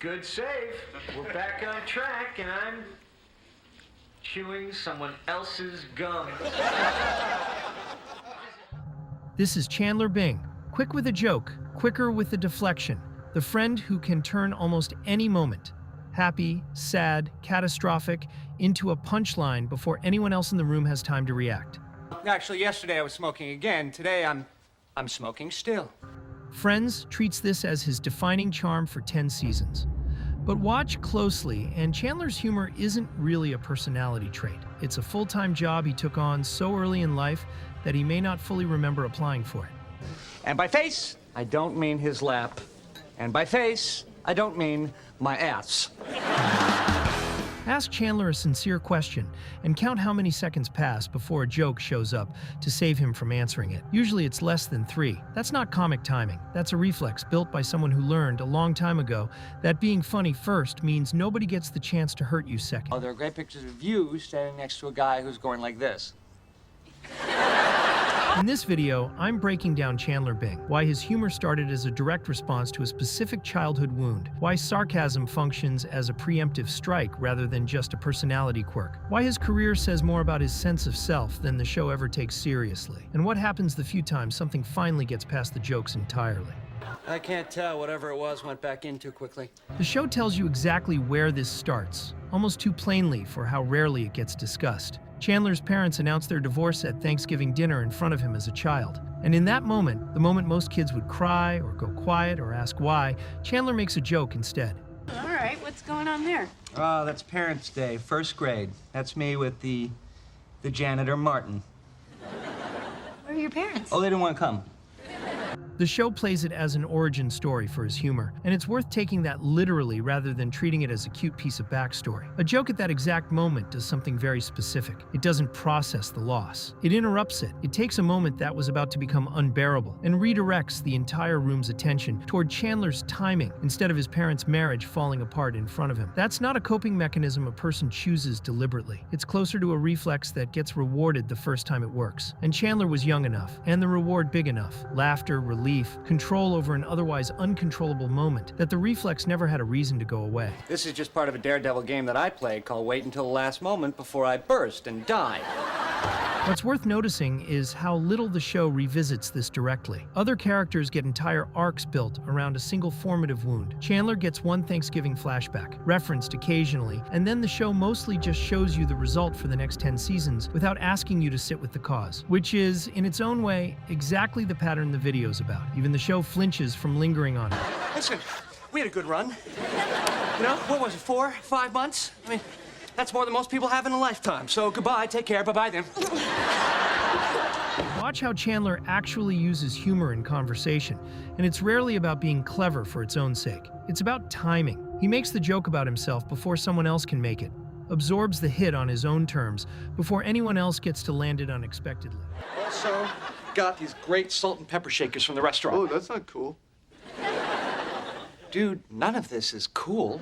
Good save. We're back on track, and I'm chewing someone else's gum. This is Chandler Bing, quick with a joke, quicker with a deflection, the friend who can turn almost any moment, happy, sad, catastrophic, into a punchline before anyone else in the room has time to react. Actually, yesterday I was smoking again. Today I'm smoking still. Friends treats this as his defining charm for 10 seasons. But watch closely, and Chandler's humor isn't really a personality trait. It's a full-time job he took on so early in life that he may not fully remember applying for it. And by face, I don't mean his lap. And by face, I don't mean my ass. Ask Chandler a sincere question and count how many seconds pass before a joke shows up to save him from answering it. Usually it's less than 3. That's not comic timing. That's a reflex built by someone who learned a long time ago that being funny first means nobody gets the chance to hurt you second. Oh, there are great pictures of you standing next to a guy who's going like this. In this video, I'm breaking down Chandler Bing, why his humor started as a direct response to a specific childhood wound, why sarcasm functions as a preemptive strike rather than just a personality quirk, why his career says more about his sense of self than the show ever takes seriously, and what happens the few times something finally gets past the jokes entirely. I can't tell. Whatever it was went back in too quickly. The show tells you exactly where this starts, almost too plainly for how rarely it gets discussed. Chandler's parents announced their divorce at Thanksgiving dinner in front of him as a child. And in that moment, the moment most kids would cry or go quiet or ask why, Chandler makes a joke instead. All right, what's going on there? Oh, that's Parents' Day, first grade. That's me with the janitor, Martin. Where are your parents? Oh, they didn't want to come. The show plays it as an origin story for his humor, and it's worth taking that literally rather than treating it as a cute piece of backstory. A joke at that exact moment does something very specific. It doesn't process the loss. It interrupts it. It takes a moment that was about to become unbearable and redirects the entire room's attention toward Chandler's timing instead of his parents' marriage falling apart in front of him. That's not a coping mechanism a person chooses deliberately. It's closer to a reflex that gets rewarded the first time it works. And Chandler was young enough, and the reward big enough. Laughter, relief, control over an otherwise uncontrollable moment, that the reflex never had a reason to go away. This is just part of a daredevil game that I played called Wait Until the Last Moment Before I Burst and Die. What's worth noticing is how little the show revisits this directly. Other characters get entire arcs built around a single formative wound. Chandler gets one Thanksgiving flashback, referenced occasionally, and then the show mostly just shows you the result for the next 10 seasons without asking you to sit with the cause, which is, in its own way, exactly the pattern the video's about. Even the show flinches from lingering on it. Listen, we had a good run. You know, what was it, 4, 5 months? I mean, that's more than most people have in a lifetime. So goodbye, take care, bye-bye then. Watch how Chandler actually uses humor in conversation, and it's rarely about being clever for its own sake. It's about timing. He makes the joke about himself before someone else can make it, absorbs the hit on his own terms before anyone else gets to land it unexpectedly. Also, got these great salt and pepper shakers from the restaurant. Oh, that's not cool. Dude, none of this is cool.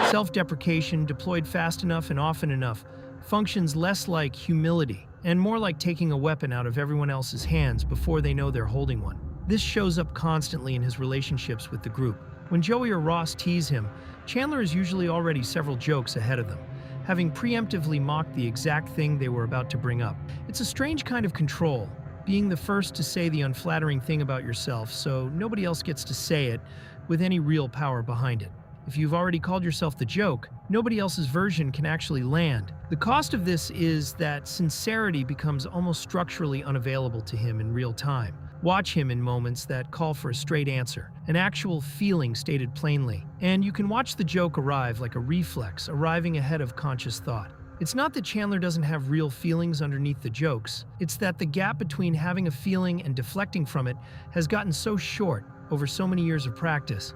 Self-deprecation, deployed fast enough and often enough, functions less like humility and more like taking a weapon out of everyone else's hands before they know they're holding one. This shows up constantly in his relationships with the group. When Joey or Ross tease him, Chandler is usually already several jokes ahead of them, having preemptively mocked the exact thing they were about to bring up. It's a strange kind of control, being the first to say the unflattering thing about yourself so nobody else gets to say it with any real power behind it. If you've already called yourself the joke, nobody else's version can actually land. The cost of this is that sincerity becomes almost structurally unavailable to him in real time. Watch him in moments that call for a straight answer, an actual feeling stated plainly, and you can watch the joke arrive like a reflex, arriving ahead of conscious thought. It's not that Chandler doesn't have real feelings underneath the jokes, it's that the gap between having a feeling and deflecting from it has gotten so short over so many years of practice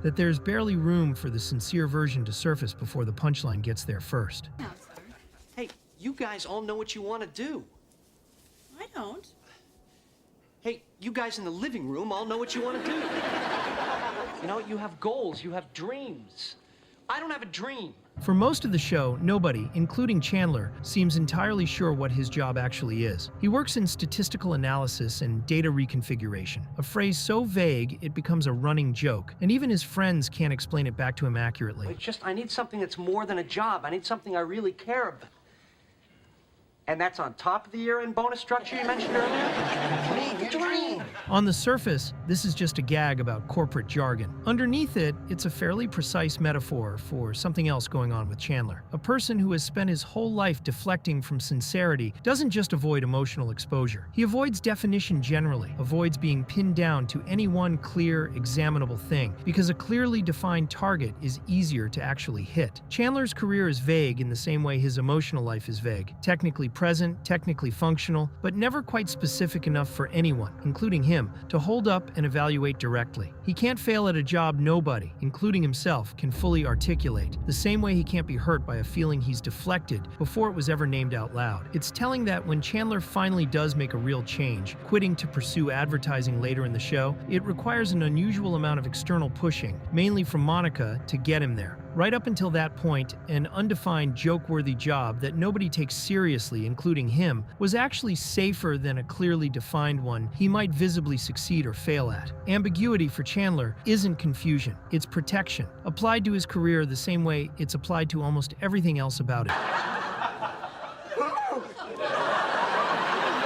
that there's barely room for the sincere version to surface before the punchline gets there first. Hey, you guys all know what you want to do. I don't. Hey, you guys in the living room all know what you want to do. You know, you have goals, you have dreams. I don't have a dream. For most of the show, nobody, including Chandler, seems entirely sure what his job actually is. He works in statistical analysis and data reconfiguration, a phrase so vague it becomes a running joke, and even his friends can't explain it back to him accurately. It's just, I need something that's more than a job. I need something I really care about. And that's on top of the year-end bonus structure you mentioned earlier? Dream. On the surface, this is just a gag about corporate jargon. Underneath it, it's a fairly precise metaphor for something else going on with Chandler. A person who has spent his whole life deflecting from sincerity doesn't just avoid emotional exposure. He avoids definition generally, avoids being pinned down to any one clear, examinable thing, because a clearly defined target is easier to actually hit. Chandler's career is vague in the same way his emotional life is vague. Technically present, technically functional, but never quite specific enough for anyone, including him, to hold up and evaluate directly. He can't fail at a job nobody, including himself, can fully articulate, the same way he can't be hurt by a feeling he's deflected before it was ever named out loud. It's telling that when Chandler finally does make a real change, quitting to pursue advertising later in the show, it requires an unusual amount of external pushing, mainly from Monica, to get him there. Right up until that point, an undefined, joke-worthy job that nobody takes seriously, including him, was actually safer than a clearly defined one he might visibly succeed or fail at. Ambiguity for Chandler isn't confusion, it's protection, applied to his career the same way it's applied to almost everything else about it.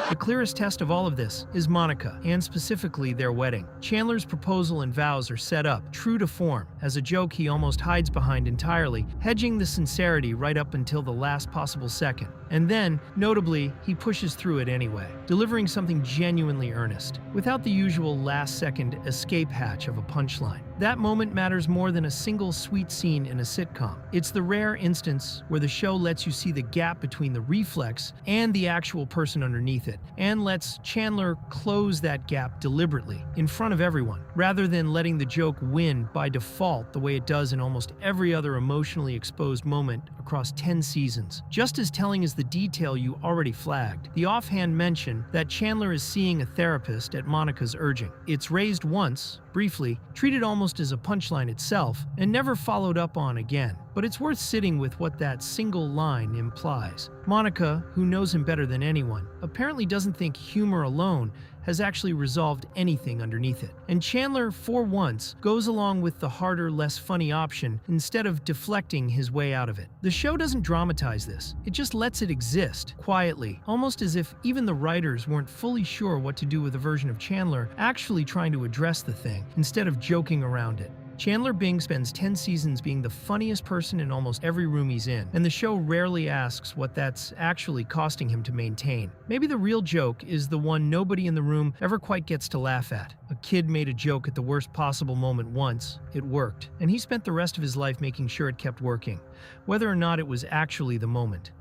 The clearest test of all of this is Monica, and specifically their wedding. Chandler's proposal and vows are set up, true to form, as a joke he almost hides behind entirely, hedging the sincerity right up until the last possible second. And then, notably, he pushes through it anyway, delivering something genuinely earnest, without the usual last-second escape hatch of a punchline. That moment matters more than a single sweet scene in a sitcom. It's the rare instance where the show lets you see the gap between the reflex and the actual person underneath it, and lets Chandler close that gap deliberately, in front of everyone, rather than letting the joke win by default the way it does in almost every other emotionally exposed moment across 10 seasons. Just as telling is the detail you already flagged, the offhand mention that Chandler is seeing a therapist at Monica's urging. It's raised once, briefly, treated almost as a punchline itself, and never followed up on again. But it's worth sitting with what that single line implies. Monica, who knows him better than anyone, apparently doesn't think humor alone has actually resolved anything underneath it. And Chandler, for once, goes along with the harder, less funny option instead of deflecting his way out of it. The show doesn't dramatize this. It just lets it exist, quietly, almost as if even the writers weren't fully sure what to do with a version of Chandler actually trying to address the thing, instead of joking around it. Chandler Bing spends 10 seasons being the funniest person in almost every room he's in, and the show rarely asks what that's actually costing him to maintain. Maybe the real joke is the one nobody in the room ever quite gets to laugh at. A kid made a joke at the worst possible moment once, it worked, and he spent the rest of his life making sure it kept working, whether or not it was actually the moment.